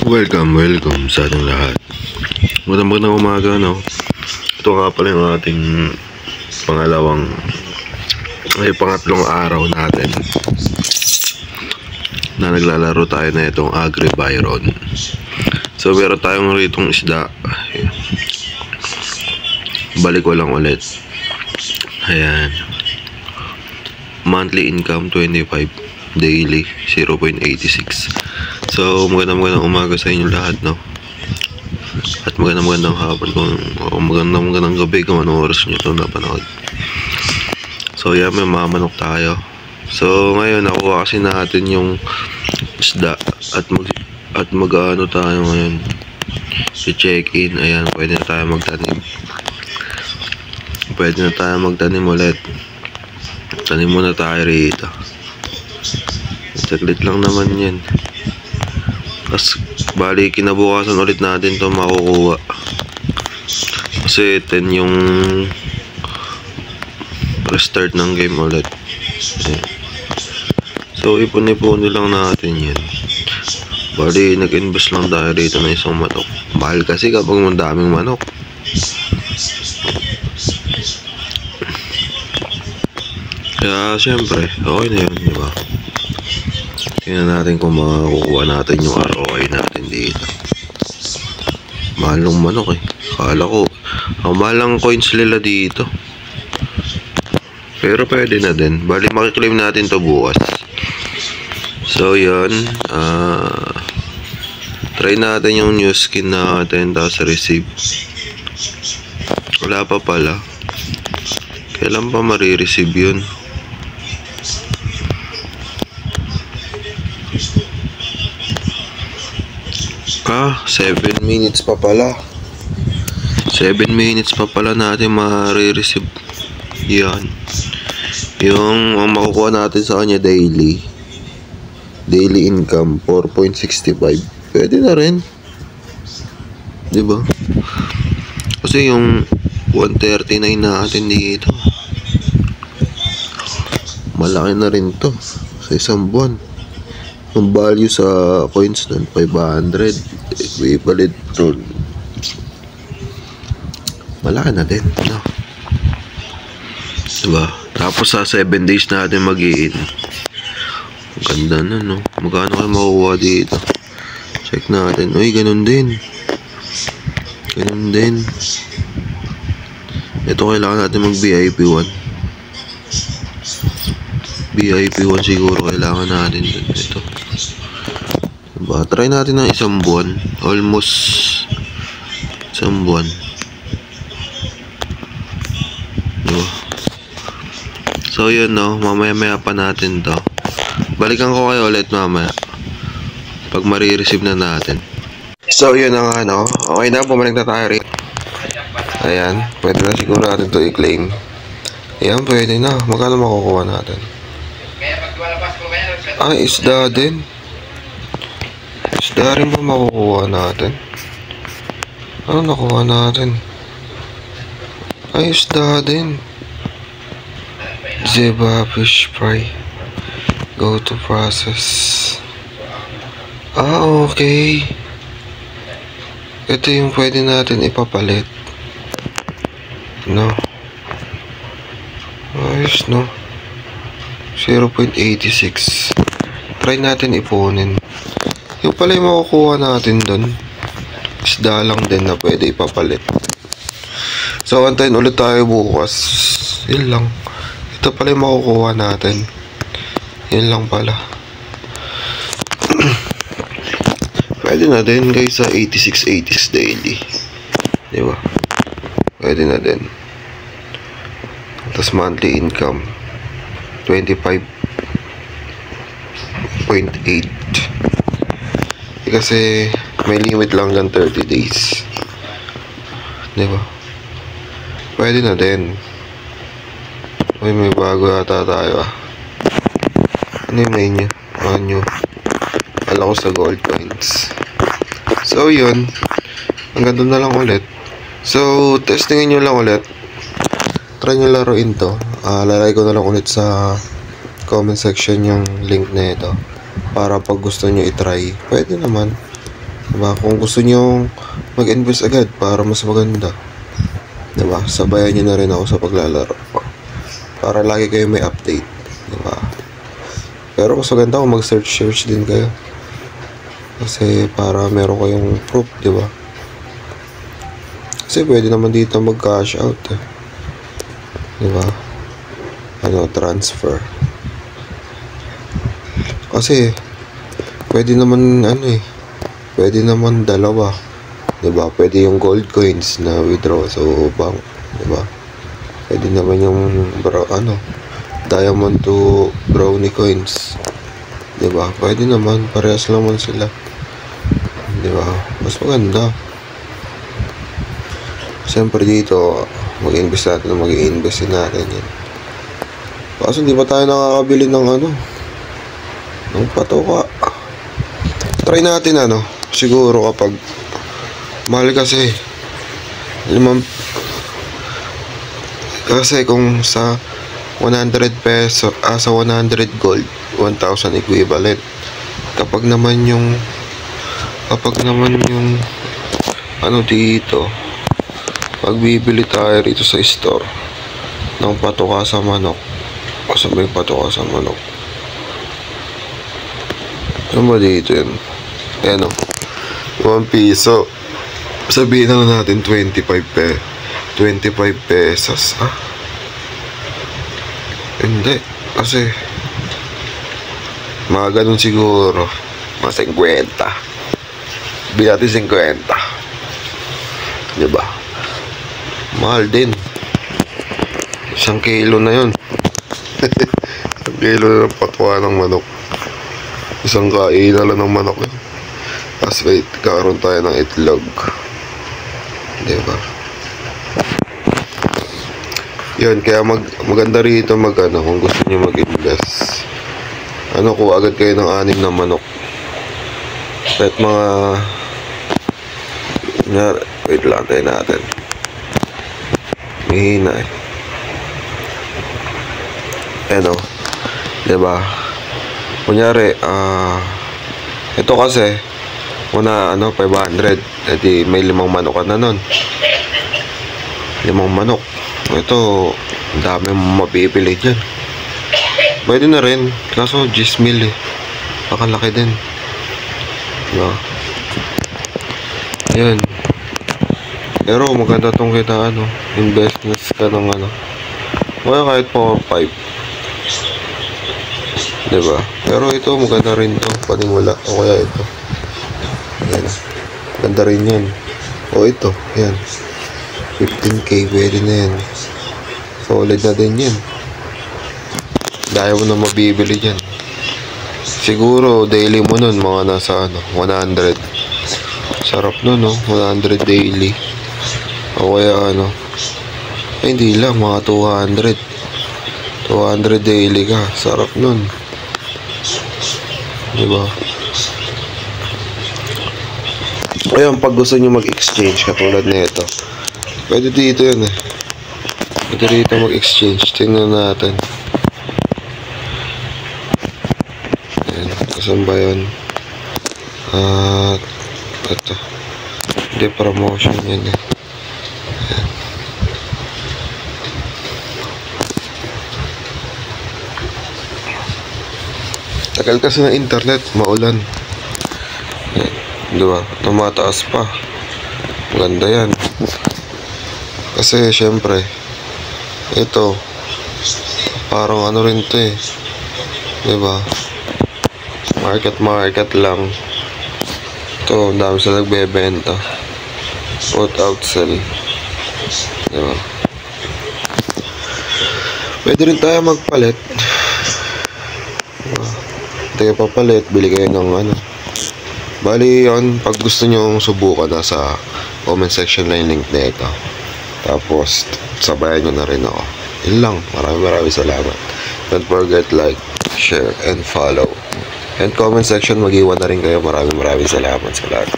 Welcome sa ating lahat. Magandang umaga, no? Ito nga pala yung ating pangatlong araw natin na naglalaro tayo na itong Agribyron. So, meron tayong ritong isda. Balik ko lang ulit. Ayan. Monthly income 25, daily 0.86. So, magandang umaga sa inyo lahat, no? At magandang hapon o magandang gabi kung anong oras nyo ito napanood. So, yan, may mamanok tayo. So, ngayon, nakuha kasi natin yung isda at mag-ano tayo ngayon. I-check-in. Ayan, pwede na tayo magtanim. Ulit. Tanim muna tayo rito. Saglit lang naman yan. Tapos, bali, kinabukasan ulit natin ito makukuha. Kasi 10 yung restart ng game ulit. Ayan. So, ipon-ipon lang natin yan. Bali, nag-invest lang tayo dito na isang manok. Mahal kasi kapag madaming manok. Kaya, syempre, okay na yun, diba? Tingnan natin kung makukuha natin yung ROI natin dito. Mahal ng manok eh. Akala ko, mahal ang coins nila dito. Pero pwede na din. Bali, makiklaim natin to bukas. So, yun. Try natin yung new skin natin. Tapos receive. Wala pa pala. Kailan pa marireceive yun? 7 minutes pa pala. 7 minutes pa pala natin ma-receive yan. Yung makukuha natin sa kanya daily income 4.65. Pwede na rin, diba? Kasi yung 139 natin dito, malaki na rin to sa isang buwan. Yung value sa coins nun 500 equivalent to malaki na din, no? Diba? Tapos sa 7 days natin mag-i-in. Ganda na, no? Magkano kayo makukuha dito? Check natin. Uy, ganun din. Ito kailangan natin mag VIP 1. VIP 1 siguro kailangan natin dun. Ito. Diba? Try natin ng isang buwan. Almost isang buwan. Diba? So yun, no? Mamaya pa natin to. Balikan ko kayo ulit mamaya pag marireceive na natin. So yun na nga, no? Okay na, bumalik na tayo rin. Ayan, pwede na siguro natin to i-claim. Ayan, pwede na. Magkano makukuha natin? Ay, isda din. Isda rin ba makukuha natin? Ano nakuha natin? Ay, isda din. Zeba fish fry. Go to process. Okay. Ito yung pwede natin ipapalit. No. Ayos, no? 0.86. Try natin ipunin. Yung pala yung makukuha natin dun. Isda lang din na pwede ipapalit. So, antayin ulit tayo bukas. Yun lang. Ito pala yung makukuha natin. Yun lang pala. Pwede na din guys sa 86 daily. Diba? Pwede na din. Tapos monthly income 25.8. Kasi may limit lang ng 30 days. Diba? Pwede na din. Uy, may bago yata tayo ah. Ano yung menu? Menu. Alam ko sa gold coins. So yun, hanggang doon na lang ulit. So testingin nyo lang ulit. Try nyo laruin to. Lalagay ko na lang ulit sa comment section yung link na ito para pag gusto nyo itry, pwede naman. Diba? Kung gusto nyo mag-invest agad para mas maganda, diba? Sabayan nyo na rin ako sa paglalaro para lagi kayo may update, diba? Pero mas maganda kung mag-search din kayo kasi para meron kayong proof, diba? Kasi pwede naman dito mag-cash out, diba? Transfer. Kasi pwede naman pwede naman dalawa, diba? Pwede yung gold coins na withdraw sa bank, diba? Pwede naman yung diamond to brownie coins, diba? Pwede naman, parehas naman sila, diba? Mas maganda. Siyempre dito mag-invest natin yan. Kaso hindi pa tayo nakakabili ng ng patoka. Try natin siguro kapag mahal kasi kasi kung sa 100 peso sa 100 gold 1,000 equivalent. Kapag naman yung dito pagbibili tayo rito sa store ng patoka sa manok, kasi may patoka sa manok, ano ba dito yun? 1 piso, sabihin na natin 25 pesos. Hindi, kasi mga ganun siguro, mga 50, bili natin 50, diba? Mahal din. 1 kilo na yun. 1 kilo na ng patwa ng manok. 1 kain na lang ng manok yun. Tapos wait, kakaroon tayo ng itlog, diba? Yun, kaya maganda rito kung gusto nyo mag-invest, kuha agad kayo ng 6 na manok. Kahit mga wait lang, tayo natin. Mahina diba? Kunyari ito kasi 500, edi may 5 manok ka na nun. 5 manok. Ito, dami mong mapipili dyan. Pwede na rin, kaso 10,000 pakalaki din, diba? Ayan. Pero maganda tong kita investments ka ng kaya kahit 4-5, diba? Pero ito maganda rin to panimula, o kaya ito, ayan, ganda rin yan. O ito, ayan, 15k, pwede na yan, solid na din yan. Dahil mo na mabibili dyan. Siguro daily mo nun mga nasa 100. Sarap nun 100 daily. O kaya hindi lang, mga 200 daily ka. Sarap nun, diba? Ayun, pag gusto nyo mag-exchange katulad nito, pwede dito yun pwede dito mag-exchange. Tingnan natin. Ayan, kasan ba yun? Ito, hindi, promotion yan Tagal kasi ng internet, maulan. Diba? Tumataas pa. Maganda yan. Kasi syempre, ito, parang rin to diba? Market lang. Ito, dami sila nagbebenta. Put out sell. Diba? Pwede rin tayo magpalit. Tayo papalit, bili kayo ng bali yun, pag gusto nyo subukan, nasa comment section na yung link na ito. Tapos sabayan nyo na rin ako. Yun lang, maraming salamat. Don't forget like, share, and follow. And comment section, mag-iwan na rin kayo. Maraming salamat sa lahat.